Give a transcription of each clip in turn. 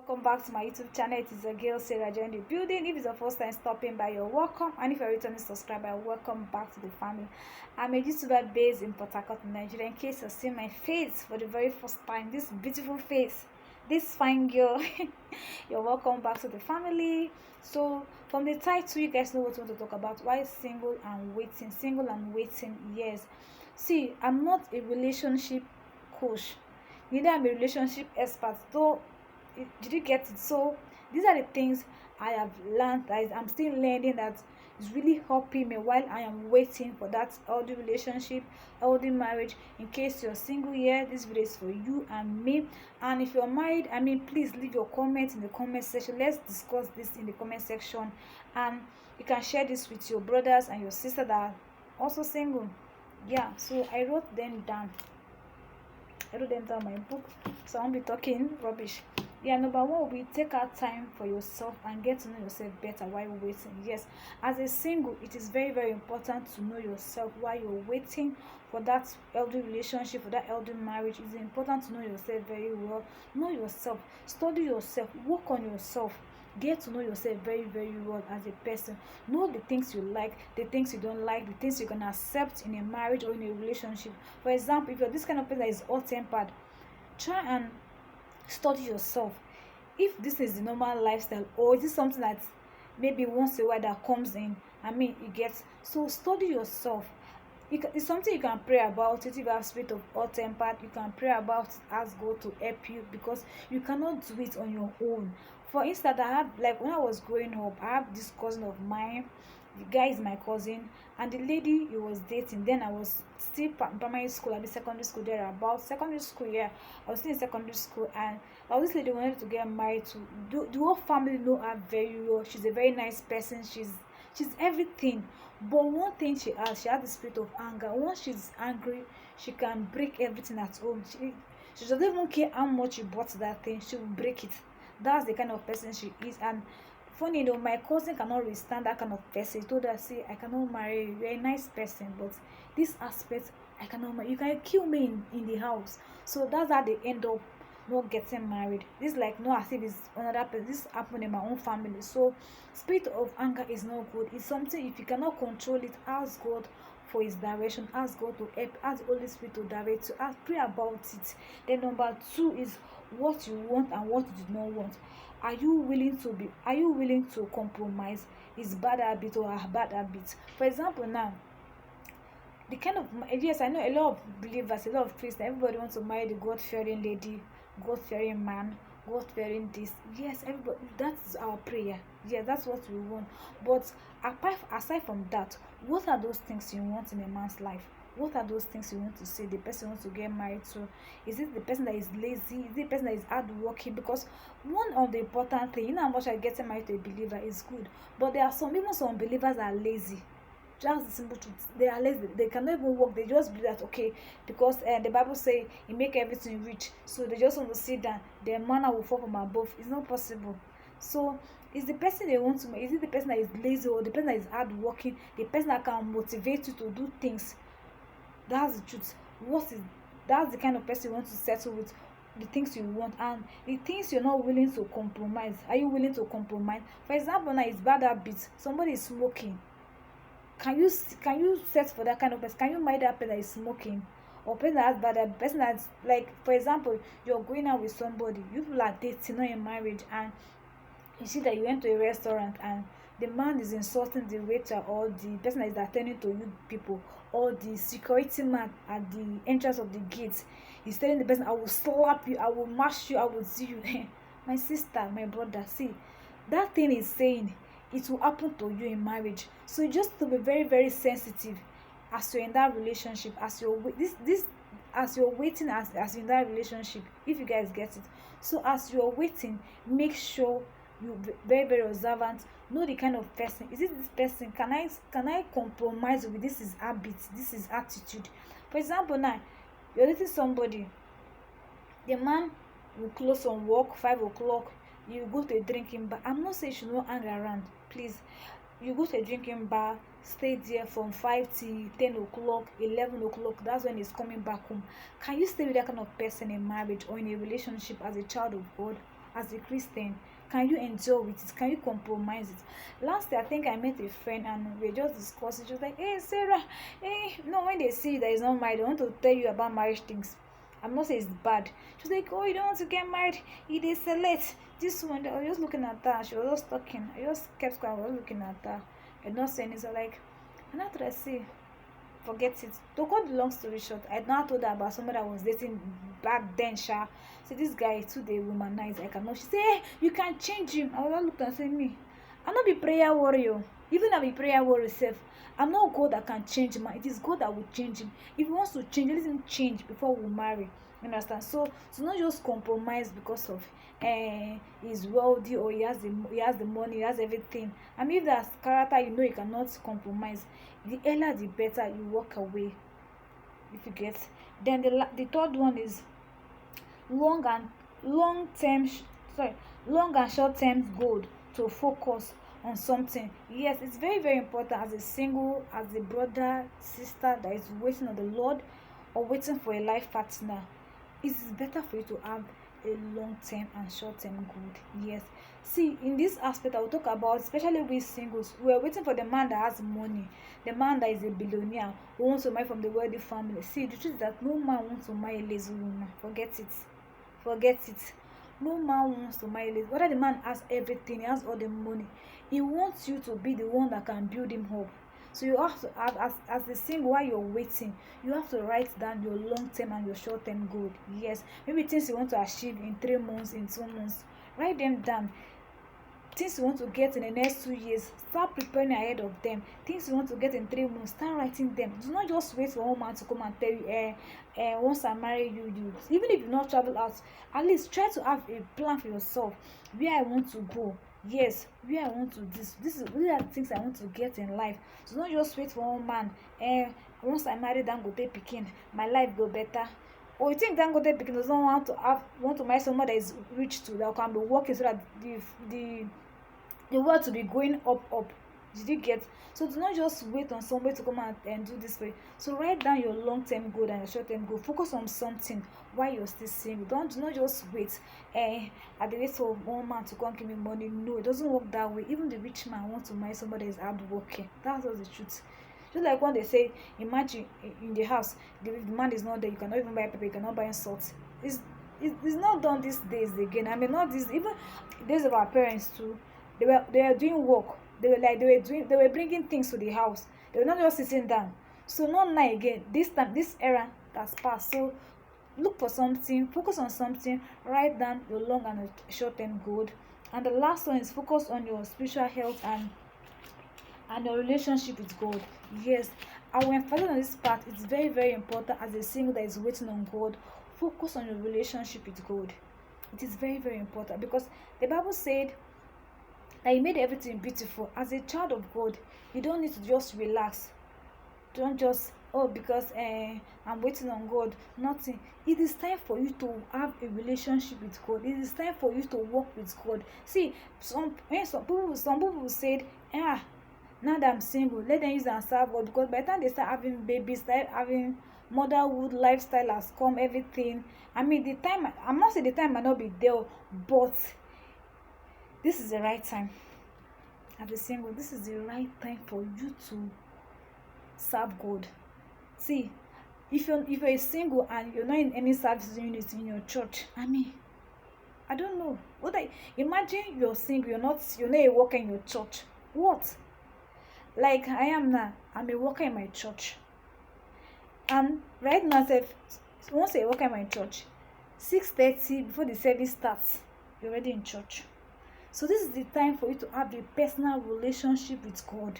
Welcome back to my YouTube channel. It is a girl Sarah joined the building. If it's your first time stopping by, you're welcome, and if you're a returning subscriber, welcome back to the family. I'm a YouTuber based in Port Harcourt, Nigeria. In case you're seeing my face for the very first time, this beautiful face, this fine girl, you're welcome back to the family. So from the title, you guys know what we want to talk about. Why single and waiting? Single and waiting. Yes. See, I'm not a relationship coach, neither am a relationship expert, though. Did you get it? So these are the things I have learned, that I'm still learning, that is really helping me while I am waiting for that healthy relationship, healthy marriage. In case you're single here, this video is for you and me. And if you're married, please leave your comment in the comment section. Let's discuss this in the comment section, and you can share this with your brothers and your sister that are also single. Yeah, so I wrote them down. My book, so I won't be talking rubbish. Yeah, number one will be take out time for yourself and get to know yourself better while waiting. Yes, as a single, it is very, very important to know yourself while you're waiting for that healthy relationship, for that healthy marriage. It's important to know yourself very well. Know yourself, study yourself, work on yourself. Get to know yourself very, very well as a person. Know the things you like, the things you don't like, the things you can accept in a marriage or in a relationship. For example, if you're this kind of person that is hot-tempered, try and study yourself. If this is the normal lifestyle, or is this something that maybe once a while that comes in, you get. So study yourself. It's something you can pray about it. If you have spirit of hot tempered, you can pray about it, ask God to help you, because you cannot do it on your own. For instance, I have, like, when I was growing up, I have this cousin of mine. The guy is my cousin, and the lady he was dating, then I was still primary school, I be secondary school there. About secondary school, yeah, I was still in secondary school, and this lady wanted to get married to. The whole family know her very well. She's a very nice person. She's everything. But one thing she has the spirit of anger. Once she's angry, she can break everything at home. She doesn't even care how much you bought that thing, she will break it. That's the kind of person she is. And funny enough, my cousin cannot withstand that kind of person. He told her, see, I cannot marry you. You're a nice person, but this aspect, I cannot marry you. Can kill me in the house. So that's how they end up not getting married. This, like, no, as if it's another person. This happened in my own family. So spirit of anger is not good. It's something, if you cannot control it, ask God for his direction, ask God to help, ask the Holy Spirit to direct you, pray about it. Then number two is what you want and what you do not want. Are you willing to compromise? Is bad habit or a bad habit? For example, now, the kind of, yes, I know a lot of believers, a lot of Christians, everybody wants to marry the God-fearing lady, God-fearing man, God-fearing this. Yes, everybody, that's our prayer. Yeah, that's what we want. But aside from that, what are those things you want in a man's life? What are those things you want to see the person wants to get married to? Is it the person that is lazy? Is it the person that is hardworking? Because one of the important things, how much getting married to a believer is good, but there are even some believers that are lazy. Just the simple truth, they are lazy. They cannot even work. They just believe that, okay, because the Bible say it make everything rich, so they just want to sit down, their manna will fall from above. It's not possible. So is the person they want to, is it the person that is lazy, or the person that is hardworking, the person that can motivate you to do things? That's the truth. That's the kind of person you want to settle with, the things you want, and the things you're not willing to compromise. Are you willing to compromise? For example, now, it's bad habits. Somebody is smoking. Can you set for that kind of person? Can you marry that person that is smoking, or person that has bad habits? Person that's, like, for example, you're going out with somebody, you people are dating, not in marriage, and you see that you went to a restaurant and the man is insulting the waiter, or the person that is attending to you people, or the security man at the entrance of the gate. He's telling the person, I will slap you, I will mash you, I will see you. My sister, my brother, see, that thing is saying it will happen to you in marriage. So you just have to be very, very sensitive as you're in that relationship, as you're as you're waiting, as you're in that relationship, if you guys get it. So as you're waiting, make sure you be very, very observant. Know the kind of person. Is it this person? Can I compromise with this is habit, this is attitude? For example, now you're dating somebody, the man will close on work 5 o'clock, you go to a drinking bar. I'm not saying you should not hang around, please. You go to a drinking bar, stay there from 5 till 10 o'clock, 11 o'clock. That's when he's coming back home. Can you stay with that kind of person in marriage or in a relationship as a child of God? as a Christian? Can you endure with it? Can you compromise it? Last year, I think I met a friend and we were just discussing. She was like, "Hey, Sarah, hey, no, when they see you that is not married, they want to tell you about marriage things. I'm not saying it's bad." She was like, "Oh, you don't want to get married? It is select this one." I was just looking at her. She was just talking. I just kept quiet. I was looking at her. I not saying it. So like, and after I say, forget it. To cut the long story short, I now told her about somebody I was dating back then, sha. So this guy today womanize. I cannot. She say, "Hey, you can change him." I was not looking and say, "Me, I'm not be prayer warrior. Even I be prayer warrior self. I'm not God that can change man. It is God that will change him. If he wants to change, let him change before we marry." You understand? So to not just compromise because of he's wealthy or he has the money, he has everything. I mean, if that's character, you know you cannot compromise. The earlier the better you walk away. If you get, then the third one is long and long term sorry long and short term goal to focus on something. Yes, it's very very important as a single, as a brother, sister that is waiting on the Lord or waiting for a life partner. It is better for you to have a long term and short term goal. Yes, see, in this aspect I will talk about, especially with singles, we are waiting for the man that has money, the man that is a billionaire who wants to marry from the wealthy family. See, the truth is that no man wants to marry a lazy woman. Forget it. Forget it. No man wants to marry lazy. Whether the man has everything, he has all the money, he wants you to be the one that can build him up. So you have to have, as the single, while you're waiting, you have to write down your long term and your short term goal. Yes, maybe things you want to achieve in 3 months, in 2 months. Write them down. Things you want to get in the next 2 years, start preparing ahead of them. Things you want to get in 3 months, start writing them. Do not just wait for one man to come and tell you, once I marry you, even if you not travel out, at least try to have a plan for yourself. Where I want to go, yes, where I want to these are the things I want to get in life. Do not just wait for one man. Once I marry Dangote pikin, my life go better. Or you think Dangote pikin doesn't want to marry someone that is rich too, that can be working so that the world to be going up. Did you get? So do not just wait on somebody to come out and do this way. So write down your long-term goal and your short-term goal. Focus on something while you're still single. Do not just wait at the wait for one man to come give me money. No, it doesn't work that way. Even the rich man wants to marry somebody that is hardworking. That's just the truth. Just like when they say, imagine in the house, the man is not there, you cannot even buy pepper, you cannot buy salt. It's not done these days again. I mean, not this, even days of our parents too. They were doing work. They were bringing things to the house. They were not just sitting down. So not now again. This time, this era that's passed. So look for something, focus on something, write down your long and short term goal. And the last one is focus on your spiritual health and your relationship with God. Yes, I will emphasize on this part. It's very very important as a single that is waiting on God. Focus on your relationship with God. It is very very important because the Bible said that He made everything beautiful. As a child of God, you don't need to just relax. Don't just, oh, because I'm waiting on God. Nothing. It is time for you to have a relationship with God. It is time for you to walk with God. See, some people said, now that I'm single, let them use and serve God, because by the time they start having babies, start having motherhood lifestyle has come, everything. I mean, the time, I'm not saying the time might not be there, but this is the right time. As a single, this is the right time for you to serve God. See, if you're a single and you're not in any service unit in your church, I mean, I don't know. Imagine you're single, you're not a worker in your church. What? Like I am now, I'm a worker in my church. And right now, once you're a worker in my church, 6:30 before the service starts, you're already in church. So this is the time for you to have a personal relationship with God.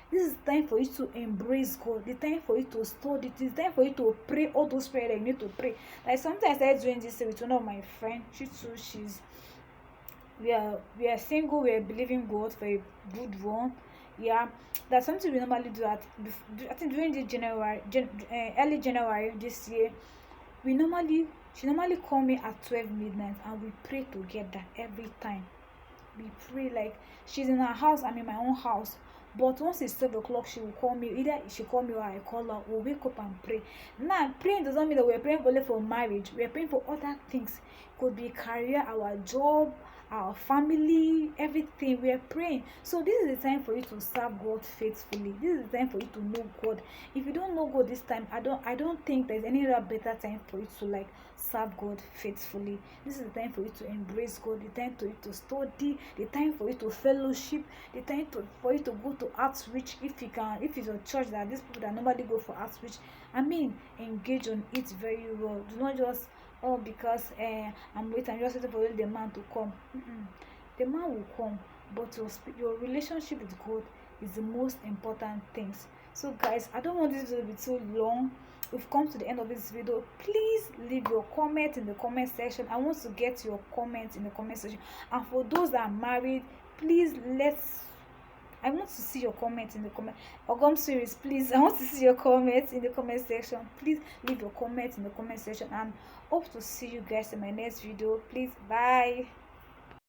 This is the time for you to embrace God. The time for you to study. It is time for you to pray all those prayers that you need to pray. Like sometimes I started doing this with one of my friends. She too, we are single. We are believing God for a good one. Yeah, that's something we normally do I think during the early January this year. She normally call me at 12 midnight and we pray together every time. we pray. Like, she's in her house, I'm in my own house, but once it's 12 o'clock, she will call me. Either she call me or I call her. We'll wake up and pray. Now, praying doesn't mean that we're praying only for marriage. We're praying for other things. Could be career, our job, our family, everything. We are praying. So this is the time for you to serve God faithfully. This is the time for you to know God. If you don't know God this time, I don't think there's any other better time for you to like serve God faithfully. This is the time for you to embrace God, the time for you to study, the time for you to fellowship, the time for you to go to outreach if you can. If it's a church that these people that normally go for outreach, I mean, engage on it very well. Do not just, oh, because I'm just waiting for the man to come. The man will come, but your relationship with God is the most important things. So guys, I don't want this video to be too long. We've come to the end of this video. Please leave your comment in the comment section. I want to get your comments in the comment section. And for those that are married, please I want to see your comments in the comment. Ogum series, please. I want to see your comments in the comment section. Please leave your comments in the comment section. And hope to see you guys in my next video. Please, bye.